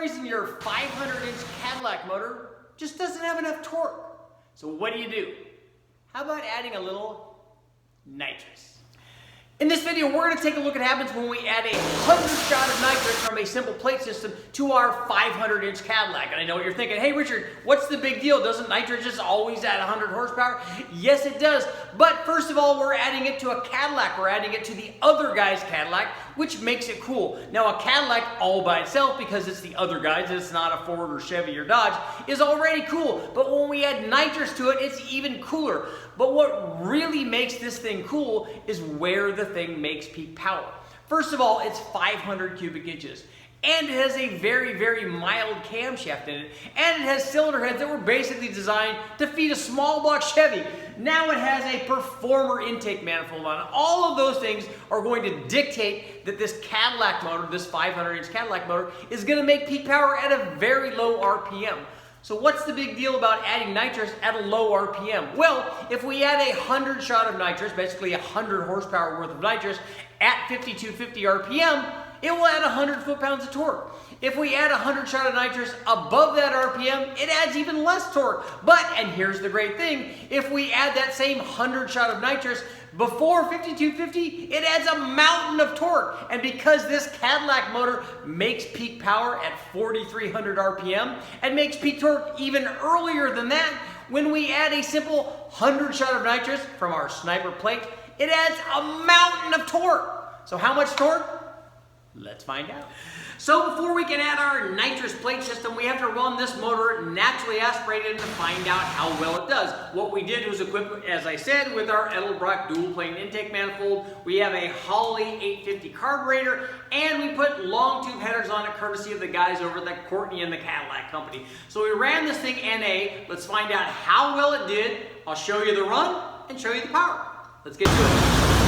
reason your 500-inch Cadillac motor just doesn't have enough torque. So what do? How about adding a little nitrous? In this video, we're going to take a look at what happens when we add 100 shot of nitrous from a simple plate system to our 500-inch Cadillac. And I know what you're thinking, hey Richard, what's the big deal? Doesn't nitrous just always add 100 horsepower? Yes, it does. But first of all, we're adding it to a Cadillac. We're adding it to the other guy's Cadillac, which makes it cool. Now, a Cadillac all by itself, because it's the other guy's, it's not a Ford or Chevy or Dodge, is already cool. But when we add nitrous to it, it's even cooler. But what really makes this thing cool is where the thing makes peak power. First of all, it's 500 cubic inches. And it has a very, very mild camshaft in it. And it has cylinder heads that were basically designed to feed a small block Chevy. Now it has a performer intake manifold on it. All of those things are going to dictate that this Cadillac motor, this 500-inch Cadillac motor, is going to make peak power at a very low RPM. So what's the big deal about adding nitrous at a low RPM? Well, if we add 100 shot of nitrous, basically 100 horsepower worth of nitrous, at 5250 RPM, it will add 100 foot-pounds of torque. If we add 100 shot of nitrous above that RPM, it adds even less torque. But, and here's the great thing, if we add that same 100 shot of nitrous before 5250, it adds a mountain of torque. And because this Cadillac motor makes peak power at 4300 RPM and makes peak torque even earlier than that, when we add a simple 100 shot of nitrous from our sniper plate, it adds a mountain of torque. So how much torque? Let's find out. So before we can add our nitrous plate system, we have to run this motor naturally aspirated to find out how well it does. What we did was equip, as I said, with our Edelbrock dual plane intake manifold. We have a Holley 850 carburetor, and we put long tube headers on it courtesy of the guys over at Courtney and the Cadillac company. So we ran this thing NA. Let's find out how well it did. I'll show you the run and show you the power. Let's get to it.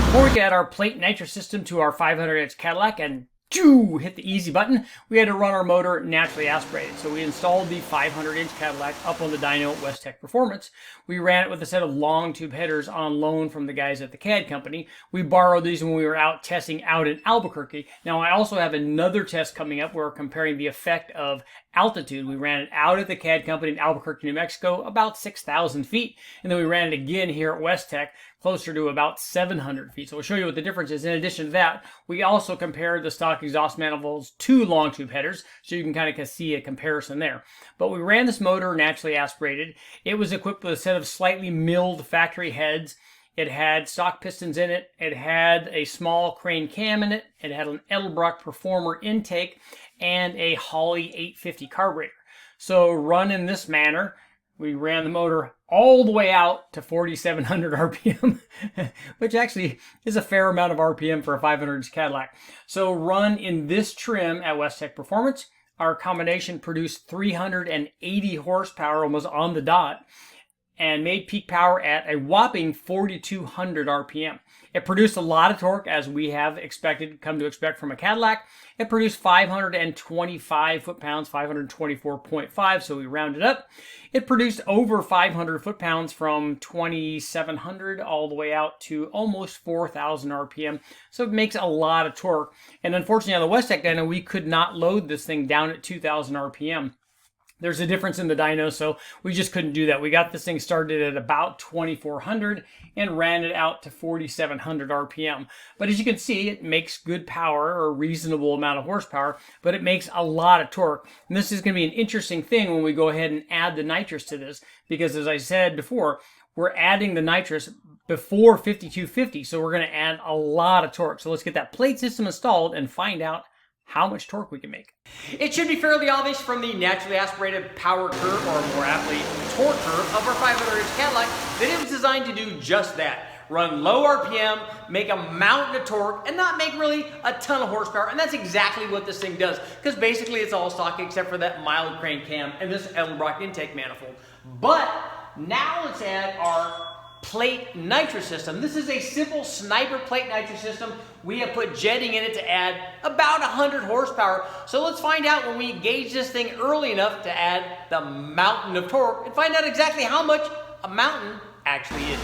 Before we could add our plate nitrous system to our 500-inch Cadillac and hit the easy button, we had to run our motor naturally aspirated. So we installed the 500-inch Cadillac up on the dyno at West Tech Performance. We ran it with a set of long tube headers on loan from the guys at the CAD company. We borrowed these when we were out testing out in Albuquerque. Now I also have another test coming up where we're comparing the effect of altitude. We ran it out at the CAD company in Albuquerque, New Mexico, about 6,000 feet. And then we ran it again here at West Tech, closer to about 700 feet. So we'll show you what the difference is. In addition to that, we also compared the stock exhaust manifolds to long tube headers, so you can kind of see a comparison there. But we ran this motor naturally aspirated. It was equipped with a set of slightly milled factory heads. It had stock pistons in it. It had a small crane cam in it. It had an Edelbrock performer intake and a Holley 850 carburetor. So run in this manner, we ran the motor all the way out to 4,700 RPM, which actually is a fair amount of RPM for a 500-inch Cadillac. So run in this trim at West Tech Performance, our combination produced 380 horsepower, almost on the dot, and made peak power at a whopping 4,200 RPM. It produced a lot of torque, as we have come to expect from a Cadillac. It produced 525 foot-pounds, 524.5, so we rounded up. It produced over 500 foot-pounds from 2,700 all the way out to almost 4,000 RPM, so it makes a lot of torque. And unfortunately, on the West Tech dyno, we could not load this thing down at 2,000 RPM. There's a difference in the dyno, so we just couldn't do that. We got this thing started at about 2,400 and ran it out to 4,700 RPM. But as you can see, it makes good power, or a reasonable amount of horsepower, but it makes a lot of torque. And this is going to be an interesting thing when we go ahead and add the nitrous to this, because as I said before, we're adding the nitrous before 5250, so we're going to add a lot of torque. So let's get that plate system installed and find out how much torque we can make. It should be fairly obvious from the naturally aspirated power curve, or more aptly, torque curve of our 500-inch Cadillac, that it was designed to do just that. run low RPM, make a mountain of torque, and not make really a ton of horsepower. And that's exactly what this thing does, because basically it's all stock except for that mild crank cam and this Edelbrock intake manifold. But now let's add our plate nitrous system. This is a simple sniper plate nitrous system. We have put jetting in it to add about 100 horsepower. So let's find out when we gauge this thing early enough to add the mountain of torque and find out exactly how much a mountain actually is.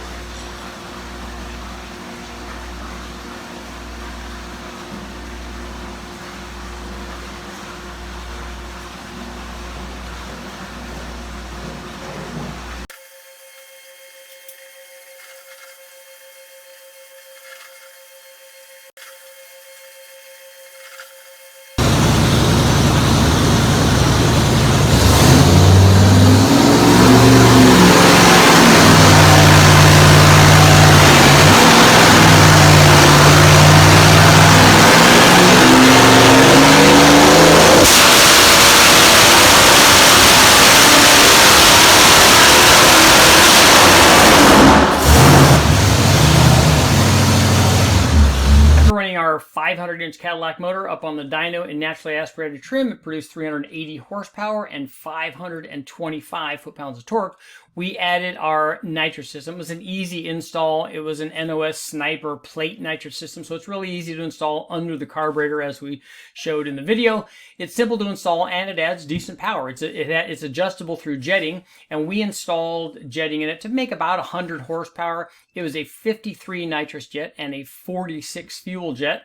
Running our 500-inch Cadillac motor up on the dyno in naturally aspirated trim, it produced 380 horsepower and 525 foot-pounds of torque. We added our nitrous system. It was an easy install. It was an NOS Sniper plate nitrous system, so it's really easy to install under the carburetor as we showed in the video. It's simple to install and it adds decent power. It's adjustable through jetting, and we installed jetting in it to make about 100 horsepower. It was a 53 nitrous jet and a 46 fuel jet.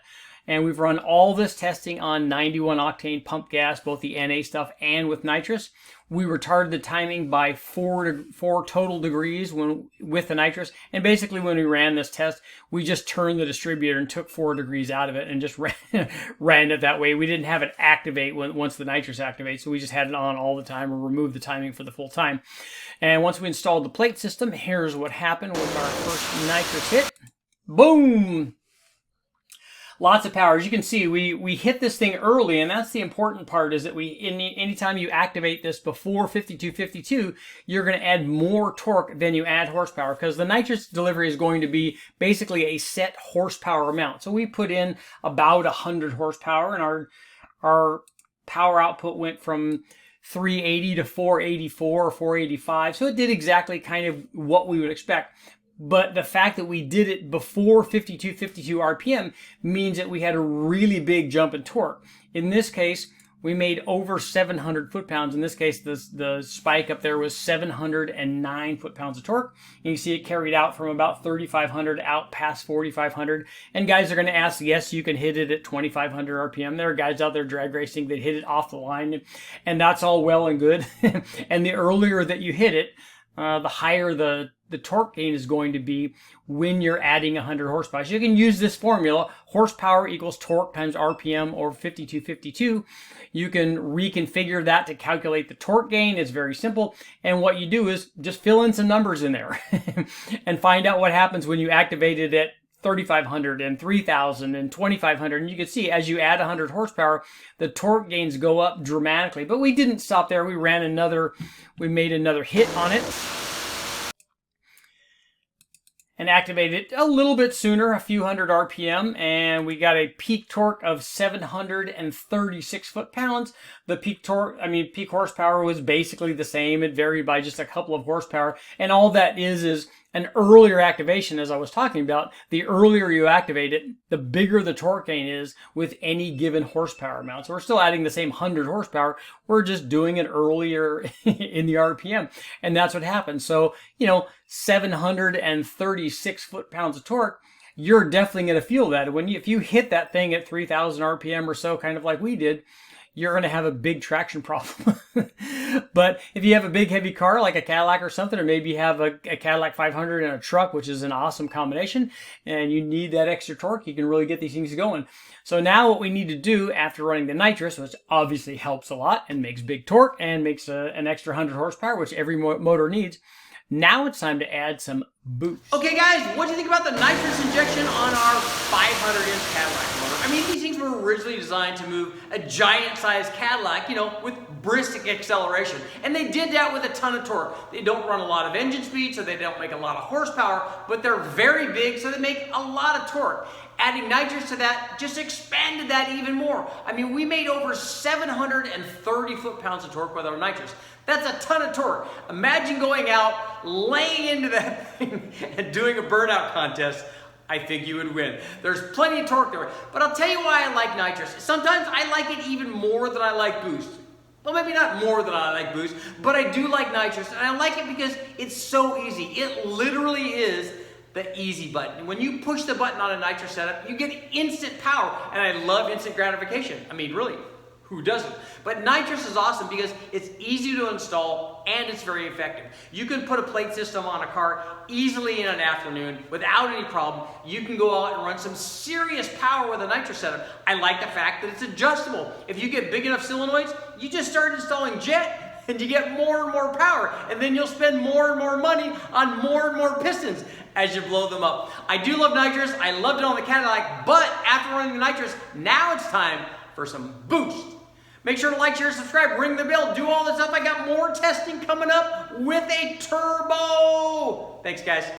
And we've run all this testing on 91 octane pump gas, both the NA stuff and with nitrous. We retarded the timing by 4 total degrees with the nitrous. And basically when we ran this test, we just turned the distributor and took 4 degrees out of it and just ran it that way. We didn't have it activate once the nitrous activates, so we just had it on all the time or removed the timing for the full time. And once we installed the plate system, here's what happened with our first nitrous hit. Boom! Lots of power. As you can see, we hit this thing early, and that's the important part, is that anytime you activate this before 5252, you're going to add more torque than you add horsepower, because the nitrous delivery is going to be basically a set horsepower amount. So we put in about 100 horsepower, and our power output went from 380 to 484 or 485. So it did exactly kind of what we would expect. But the fact that we did it before 52 RPM means that we had a really big jump in torque. In this case, we made over 700 foot-pounds. In this case, the spike up there was 709 foot-pounds of torque. And you see it carried out from about 3,500 out past 4,500. And guys are going to ask, yes, you can hit it at 2,500 RPM. There are guys out there drag racing that hit it off the line. And that's all well and good. And the earlier that you hit it, the higher the torque gain is going to be when you're adding 100 horsepower. So you can use this formula, horsepower equals torque times RPM over 5252. You can reconfigure that to calculate the torque gain. It's very simple. And what you do is just fill in some numbers in there and find out what happens when you activate it at 3,500 and 3,000 and 2,500. And you can see as you add 100 horsepower, the torque gains go up dramatically. But we didn't stop there. We made another hit on it and activated it a little bit sooner, a few hundred RPM, and we got a peak torque of 736 foot-pounds. The peak horsepower was basically the same. It varied by just a couple of horsepower, and all that is an earlier activation, as I was talking about. The earlier you activate it, the bigger the torque gain is with any given horsepower amount. So we're still adding the same 100 horsepower. We're just doing it earlier in the RPM. And that's what happens. So, 736 foot-pounds of torque, you're definitely going to feel that. If you hit that thing at 3,000 RPM or so, kind of like we did, you're going to have a big traction problem. But if you have a big heavy car like a Cadillac or something, or maybe you have a Cadillac 500 and a truck, which is an awesome combination, and you need that extra torque, you can really get these things going. So now what we need to do after running the nitrous, which obviously helps a lot and makes big torque and makes an extra 100 horsepower, which every motor needs, now it's time to add some boost. Okay guys, what do you think about the nitrous injection on our 500-inch Cadillac motor? I mean, these things were were originally designed to move a giant-sized Cadillac, you know, with brisk acceleration. And they did that with a ton of torque. They don't run a lot of engine speed, so they don't make a lot of horsepower, but they're very big, so they make a lot of torque. Adding nitrous to that just expanded that even more. I mean, we made over 730 foot-pounds of torque with our nitrous. That's a ton of torque. Imagine going out, laying into that thing, and doing a burnout contest. I think you would win. There's plenty of torque there. But I'll tell you why I like nitrous. Sometimes I like it even more than I like boost. Well, maybe not more than I like boost, but I do like nitrous. And I like it because it's so easy. It literally is the easy button. When you push the button on a nitrous setup, you get instant power. And I love instant gratification. I mean, really, who doesn't? But nitrous is awesome because it's easy to install and it's very effective. You can put a plate system on a car easily in an afternoon without any problem. You can go out and run some serious power with a nitrous setup. I like the fact that it's adjustable. If you get big enough solenoids, you just start installing jet and you get more and more power, and then you'll spend more and more money on more and more pistons as you blow them up. I do love nitrous. I loved it on the Cadillac, but after running the nitrous, now it's time for some boost. Make sure to like, share, subscribe, ring the bell, do all this stuff. I got more testing coming up with a turbo. Thanks, guys.